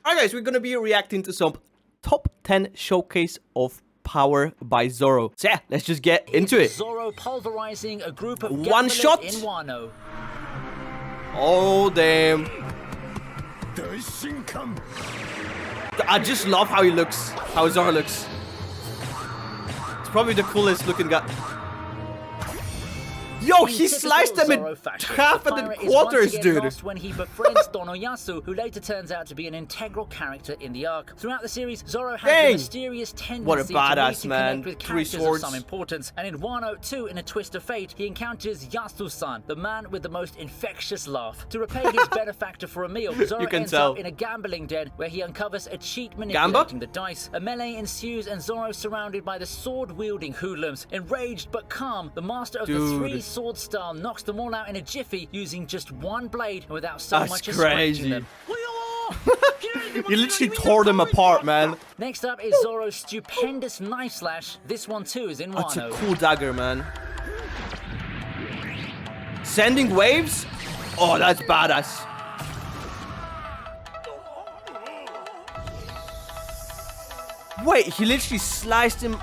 Alright guys, we're gonna be reacting to some top 10 showcase of power by Zoro. So yeah, let's just get into it. Zoro pulverizing a group of one shot in Wano. Oh damn. I just love how he looks, how Zoro looks. It's probably the coolest looking guy. Yo, he sliced them in half and then quarters, dude. When he befriends Donoyasu, who later turns out to be an integral character in the arc. Throughout the series, Zoro has a mysterious tendency to connect with characters of some importance. And in Wano 2, in a twist of fate, he encounters Yasu-san, the man with the most infectious laugh. To repay his benefactor for a meal, Zoro ends up in a gambling den where he uncovers a cheat manipulating the dice. A melee ensues and Zoro surrounded by the sword-wielding hoodlums. Enraged but calm, the master of the three sword style knocks them all out in a jiffy using just one blade and without so much as scratching them. You literally tore them apart, man. Next up is Zoro's stupendous knife slash. This one too is in Wano. That's a cool dagger, man. Sending waves? Oh, that's badass. Wait, he literally sliced him.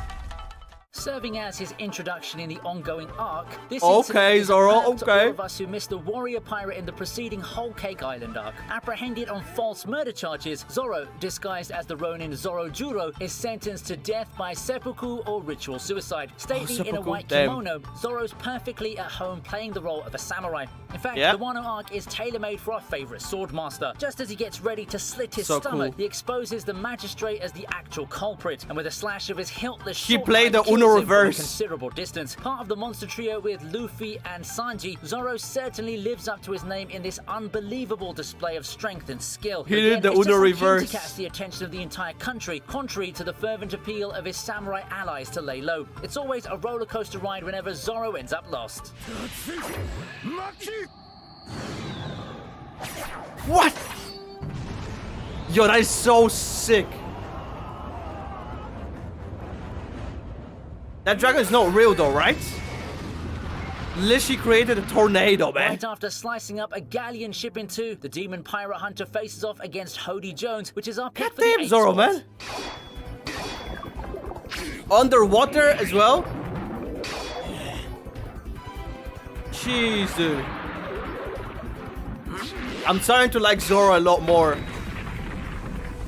Serving as his introduction in the ongoing arc, this Zoro, all of us who missed the warrior pirate in the preceding Whole Cake Island arc. Apprehended on false murder charges, Zoro, disguised as the Ronin Zorojuro, is sentenced to death by seppuku or ritual suicide. Stately in a white kimono, Zoro's perfectly at home playing the role of a samurai. In fact, the Wano arc is tailor-made for our favorite swordmaster. Just as he gets ready to slit his stomach, he exposes the magistrate as the actual culprit, and with a slash of his hiltless short played the Uno reverse. Considerable distance. Part of the monster trio with Luffy and Sanji, Zoro certainly lives up to his name in this unbelievable display of strength and skill. He did the Uno reverse. To catch the attention of the entire country, contrary to the fervent appeal of his samurai allies to lay low. It's always a roller coaster ride whenever Zoro ends up lost. What? Yo, that is so sick. That dragon is not real though, right? Literally created a tornado, man. Right after slicing up a galleon ship in two, the demon pirate hunter faces off against Hody Jones, which is our pick for the 8th Zoro, man. Underwater as well. Jeez, dude. I'm starting to like Zoro a lot more.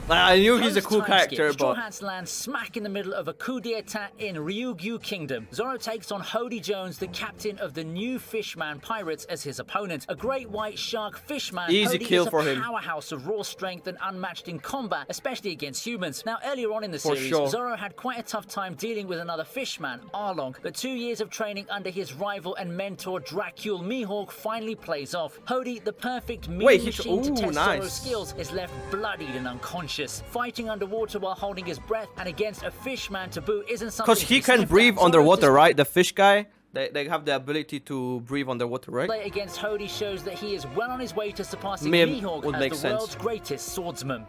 I knew he's a cool character, but... Straw Hats land smack in the middle of a coup d'etat in Ryukyu Kingdom. Zoro takes on Hody Jones, the captain of the new Fishman pirates, as his opponent. A great white shark fishman, easy Hody kill is for a him. powerhouse of raw strength and unmatched in combat, especially against humans. Now, earlier on in the series, Zoro had quite a tough time dealing with another fishman, Arlong, but 2 years of training under his rival and mentor Dracule Mihawk finally plays off. Hody, the perfect machine to test Zoro's skills, is left bloodied and unconscious. Fighting underwater while holding his breath and against a fishman to boot isn't something. Because he can breathe underwater, right? The fish guy, they have the ability to breathe underwater, right? Play against Hody shows that he is well on his way to surpassing Mihawk as the world's greatest swordsman.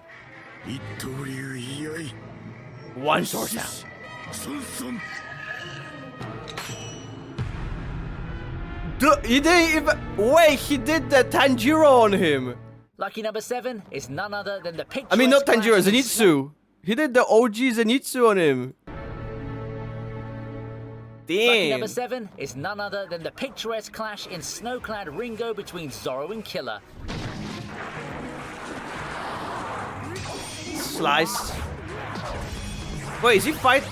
One sword now. He didn't even... Wait, he did the Tanjiro on him. Lucky number 7 is none other than the picture. I mean, not Tanjiro, Zenitsu. He did the OG Zenitsu on him. Damn. Lucky number 7 is none other than the picturesque clash in snow-clad Ringo between Zoro and Killer. Sliced. Wait, is he fighting?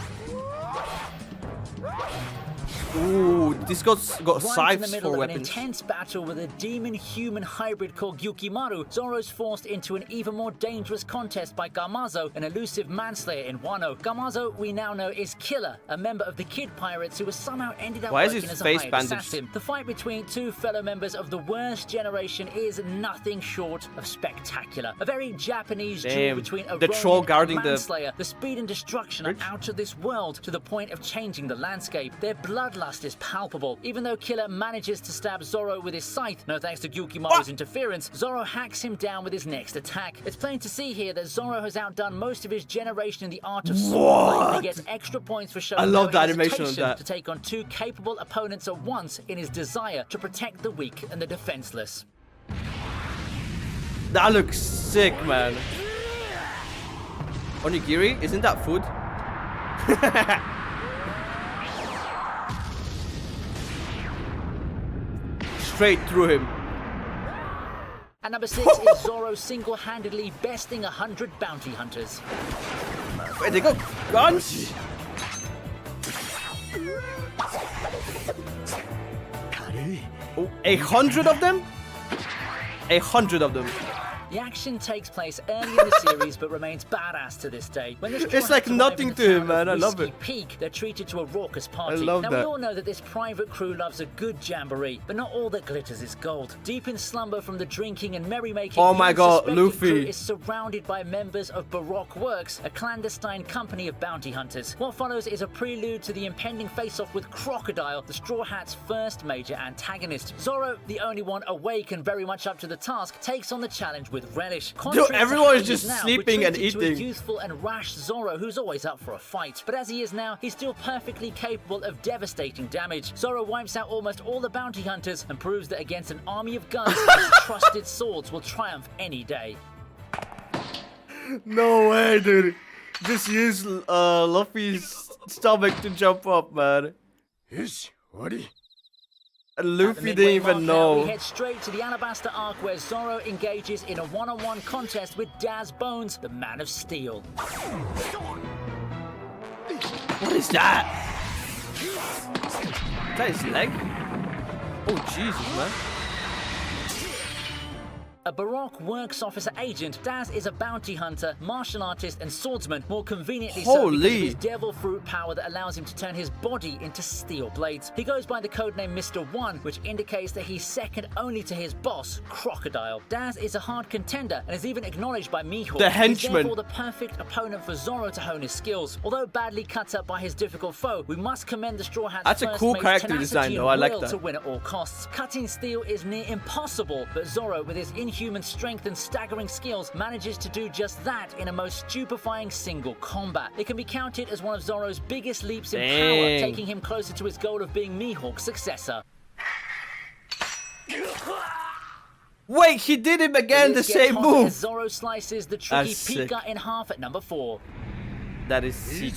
Ooh, this got scythes for weapons. An intense battle with a demon-human hybrid called Yukimaru, Zoro's forced into an even more dangerous contest by Gamazo, an elusive manslayer in Wano. Gamazo, we now know, is Killer, a member of the Kid Pirates who has somehow ended up working as a hired assassin. The fight between two fellow members of the worst generation is nothing short of spectacular. A very Japanese duel between a troll guarding and manslayer. The speed and destruction are out of this world, to the point of changing the landscape. Their bloodlust is palpable. Even though Killer manages to stab Zoro with his scythe, no thanks to Yukimaru's interference, Zoro hacks him down with his next attack. It's plain to see here that Zoro has outdone most of his generation in the art of sword. He gets extra points for showing no hesitation to take on two capable opponents at once in his desire to protect the weak and the defenseless. That looks sick, man. Onigiri? Isn't that food? Straight through him. At number 6 is Zoro single-handedly besting 100 bounty hunters. Wait, they got guns? Oh, 100 of them? 100 of them. The action takes place early in the series, but remains badass to this day. When it's like nothing to him, man. I love it. Peak, they're treated to a raucous party. I love that. We all know that this private crew loves a good jamboree, but not all that glitters is gold. Deep in slumber from the drinking and merrymaking, oh my god, Luffy is surrounded by members of Baroque Works, a clandestine company of bounty hunters. What follows is a prelude to the impending face-off with Crocodile, the Straw Hat's first major antagonist. Zoro, the only one awake and very much up to the task, takes on the challenge with relish. Dude, everyone is just sleeping and eating. To a eating. youthful and rash Zoro, who's always up for a fight. But as he is now, he's still perfectly capable of devastating damage. Zoro wipes out almost all the bounty hunters and proves that against an army of guns, his trusted swords will triumph any day. No way, dude. Just use Luffy's stomach to jump up, man. And Luffy didn't even know. We head straight to the Alabaster arc where Zoro engages in a one-on-one contest with Bonez, the Man of Steel. What is that? Is that his leg? Oh, Jesus, man. A Baroque Works officer agent, Daz is a bounty hunter, martial artist, and swordsman, more conveniently so because of his devil fruit power that allows him to turn his body into steel blades. He goes by the codename Mr. One, which indicates that he's second only to his boss, Crocodile. Daz is a hard contender and is even acknowledged by Mihawk. The henchman. He's therefore the perfect opponent for Zoro to hone his skills. Although badly cut up by his difficult foe, we must commend the Straw Hat's That's a cool character design, though. I like that. To win at all costs. Cutting steel is near impossible, but Zoro, with his inhuman strength and staggering skills, manages to do just that in a most stupefying single combat. It can be counted as one of Zoro's biggest leaps in power, taking him closer to his goal of being Mihawk's successor. Wait, he did him again, the same move. As Zoro slices the tricky Pica in half at number 4. That is sick.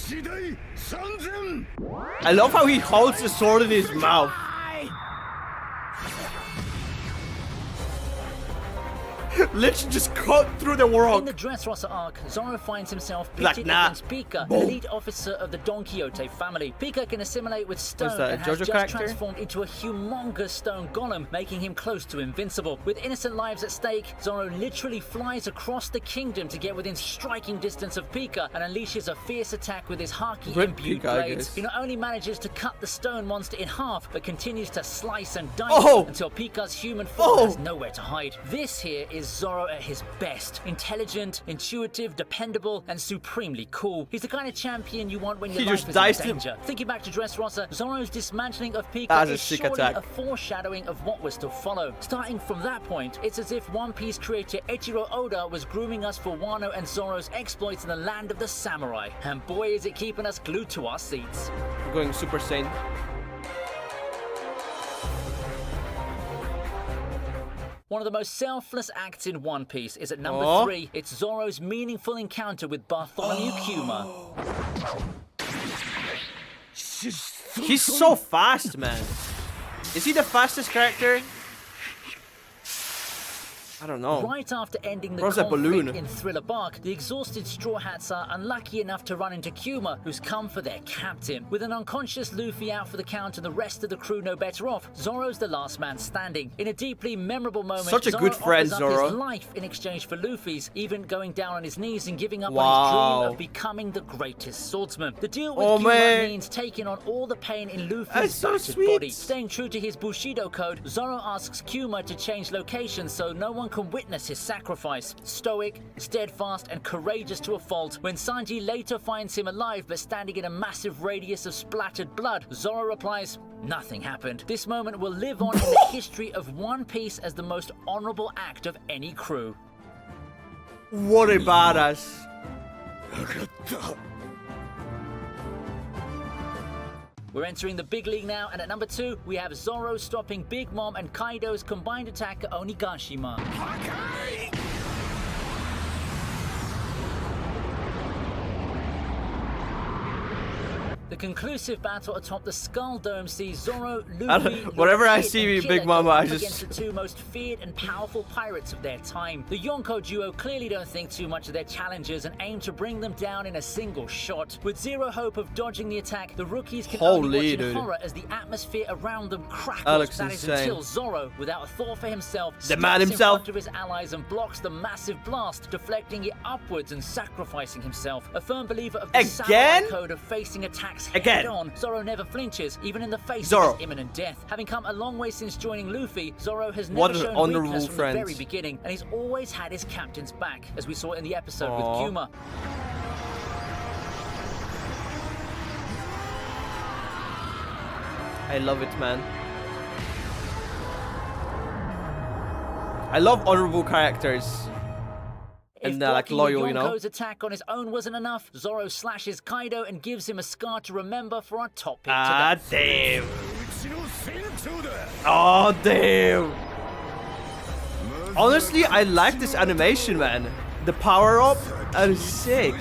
I love how he holds the sword in his mouth. Literally just cut through the world. In the Dressrosa arc, Zoro finds himself pitted against Pica, an elite officer of the Don Quixote family. Pica can assimilate with stone and has just transformed into a humongous stone golem, making him close to invincible. With innocent lives at stake, Zoro literally flies across the kingdom to get within striking distance of Pica and unleashes a fierce attack with his Haki-imbued blades. He not only manages to cut the stone monster in half, but continues to slice and dice until Pica's human form has nowhere to hide. This here is Zoro at his best. Intelligent, intuitive, dependable, and supremely cool. He's the kind of champion you want when your life is in danger. Thinking back to Dressrosa, Zoro's dismantling of Pica is surely a foreshadowing of what was to follow. Starting from that point, it's as if One Piece creator Eiichiro Oda was grooming us for Wano and Zoro's exploits in the land of the samurai. And boy, is it keeping us glued to our seats. I'm going Super Saiyan. One of the most selfless acts in One Piece is at number 3. It's Zoro's meaningful encounter with Bartholomew Kuma. He's so fast, man. Is he the fastest character? I don't know. Right after ending the conflict in Thriller Bark, the exhausted Straw Hats are unlucky enough to run into Kuma, who's come for their captain. With an unconscious Luffy out for the count and the rest of the crew no better off, Zoro's the last man standing. In a deeply memorable moment, such a good friend, Zoro offers up Zoro. his life in exchange for Luffy's, even going down on his knees and giving up on his dream of becoming the greatest swordsman. The deal with Kuma means taking on all the pain in Luffy's battered body. Staying true to his Bushido code, Zoro asks Kuma to change location so no one can witness his sacrifice. Stoic, steadfast, and courageous to a fault. When Sanji later finds him alive but standing in a massive radius of splattered blood, Zoro replies, "Nothing happened." This moment will live on in the history of One Piece as the most honorable act of any crew. What a badass. We're entering the big league now, and at number 2, we have Zoro stopping Big Mom and Kaido's combined attack at Onigashima. The conclusive battle atop the Skull Dome sees Zoro, Luffy, whatever I Kid, see, and Big Killer Mama, go I up just against the two most feared and powerful pirates of their time. The Yonko duo clearly don't think too much of their challengers and aim to bring them down in a single shot. With zero hope of dodging the attack, the rookies can only watch in horror as the atmosphere around them crackles. That is until Zoro, without a thought for himself, the man himself, in front of his allies and blocks the massive blast, deflecting it upwards and sacrificing himself. A firm believer of the samurai code of facing attacks head on, Zoro never flinches, even in the face of his imminent death. Having come a long way since joining Luffy, Zoro has never shown weakness from the very beginning, and he's always had his captain's back, as we saw in the episode with Kuma. I love it, man. I love honorable characters. And like loyal, you know. If Yonko's attack on his own wasn't enough, Zoro slashes Kaido and gives him a scar to remember for our top pick today. Damn. Oh, damn. Honestly, I like this animation, man. The power-up is sick.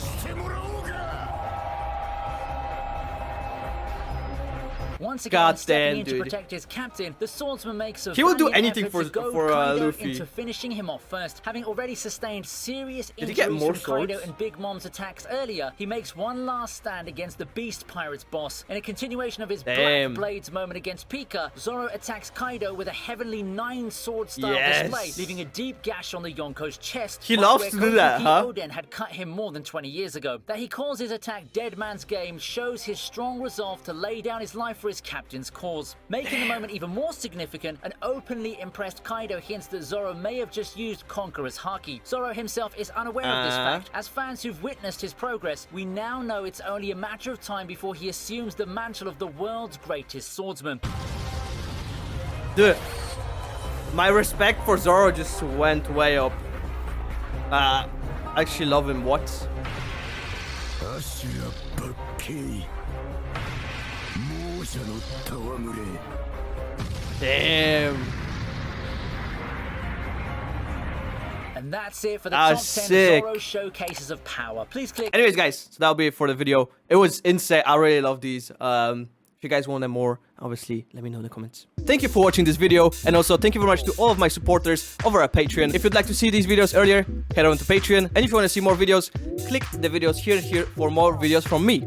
Once again, stepping in to protect his captain, the swordsman makes a he will do anything for Luffy into finishing him off first. Having already sustained serious injuries from Kaido and Big Mom's attacks earlier, he makes one last stand against the Beast Pirates boss. In a continuation of his Black Blades moment against Pica, Zoro attacks Kaido with a heavenly 9-sword style display, leaving a deep gash on the Yonko's chest. He loves to do that, huh? Oden had cut him more than 20 years ago. That he calls his attack Dead Man's Game shows his strong resolve to lay down his life for his captain's cause. Making the moment even more significant, an openly impressed Kaido hints that Zoro may have just used Conqueror's Haki. Zoro himself is unaware of this fact. As fans who've witnessed his progress, we now know it's only a matter of time before he assumes the mantle of the world's greatest swordsman. Dude, my respect for Zoro just went way up. I actually love him. What? Damn. And that's it for the top 10 Zoro showcases of power. Please click. Anyways, guys, so that'll be it for the video. It was insane. I really love these. If you guys want them more, obviously, let me know in the comments. Thank you for watching this video, and also thank you very much to all of my supporters over at Patreon. If you'd like to see these videos earlier, head on to Patreon. And if you want to see more videos, click the videos here for more videos from me.